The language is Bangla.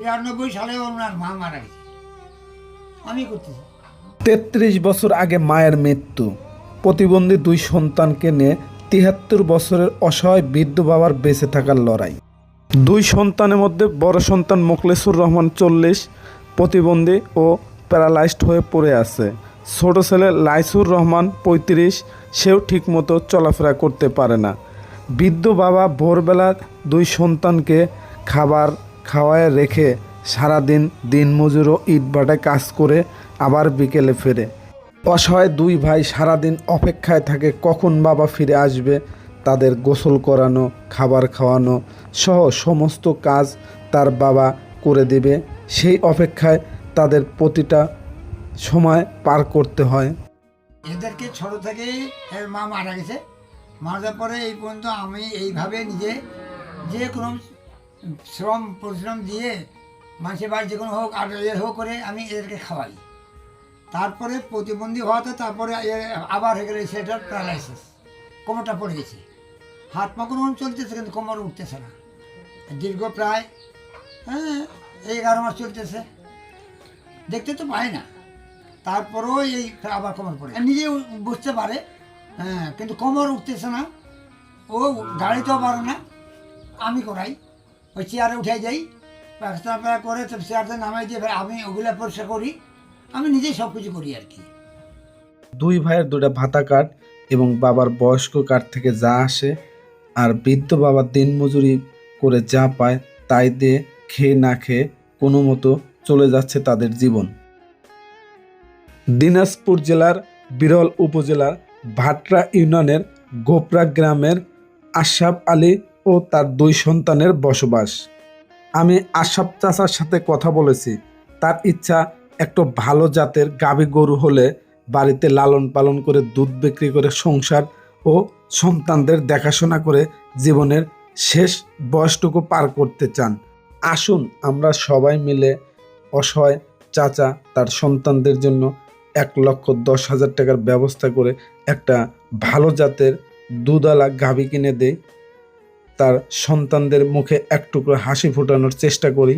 93 সালে ওনার মা মারা গেছে, আমি করতেছি। 33 বছর আগে মায়ের মৃত্যু। প্রতিবন্ধী 2 সন্তানকে নিয়ে 73 বছরের অসহায় বৃদ্ধ বাবার বেঁচে থাকার লড়াই। 2 সন্তানের মধ্যে বড় সন্তান মোখলেসুর রহমান 40, প্রতিবন্ধী ও প্যারালাইজড হয়ে পড়ে আছে। ছোট ছেলে লাইসুর রহমান 35, সেও ঠিকমতো চলাফেরা করতে পারে না। বৃদ্ধ বাবা ভোরবেলা 2 সন্তানকে খাবার খাওয়ায় রেখে সারাদিন দিনমজুর ও ইটভাটায় কাজ করে আবার বিকেলে ফেরে। অসহায় 2 ভাই সারাদিন অপেক্ষায় থাকে কখন বাবা ফিরে আসবে। তাদের গোসল করানো, খাবার খাওয়ানো সহ সমস্ত কাজ তার বাবা করে দেবে, সেই অপেক্ষায় তাদের প্রতিটা সময় পার করতে হয়। এদেরকে ছোট থেকেই এর মা মারা গেছে। মারা যাওয়ার পরে এই পর্যন্ত আমি এইভাবে নিজে যে কোনো শ্রম পরিশ্রম দিয়ে মানুষের বাড়ি যে কোনো হোক আর এর হোক করে আমি এদেরকে খাওয়াই। তারপরে প্রতিবন্ধী হওয়াতে তারপরে আবার হয়ে গেলে সেটার প্যারালাইসিস, কোমরটা পড়ে গেছে। হাত পা কোনো চলতেছে কিন্তু কোমর উঠতেছে না। দীর্ঘ প্রায় 11 মাস চলতেছে, দেখতে তো পায় না। তারপরেও এই আবার কোমর পড়ে নিজে বুঝতে পারে, কিন্তু কোমর উঠতেছে না। ও গাড়িতেও পারে না, আমি করাই। ওই চেয়ারে উঠে যাই, প্যাকস্টার করে চেয়ারতে নামাই দিয়ে আমি ওগুলো পরিষ্কার করি, আমি নিজেই সব কিছু করি আর কি। 2 ভাইয়ের 2টা ভাতা কার্ড এবং বাবার বয়স্ক কার্ড থেকে যা আসে আর বৃদ্ধ বাবার দিনমজুরি করে যা পায় তাই দিয়ে খেয়ে না খেয়ে কোনো মতো চলে যাচ্ছে তাদের জীবন। দিনাজপুর জেলার বিরল উপজেলার ভাটরা ইউনিয়নের গোপরা গ্রামের আশরাফ আলী ও তার 2 সন্তানের বসবাস। আমি আশরাফ চাচার সাথে কথা বলেছি। তার ইচ্ছা একটু ভালো জাতের গাভী গরু হলে বাড়িতে লালন পালন করে দুধ বিক্রি করে সংসার ও সন্তানদের দেখাশোনা করে জীবনের শেষ বয়সটুকু পার করতে চান। আসুন আমরা সবাই মিলে অসহায় চাচা তার সন্তানদের জন্য 1,10,000 টাকার ব্যবস্থা করে একটা ভালো জাতের দুধওয়ালা গাভী কিনে দেই, তার সন্তানদের মুখে এক টুকরো হাসি ফোটানোর চেষ্টা করি।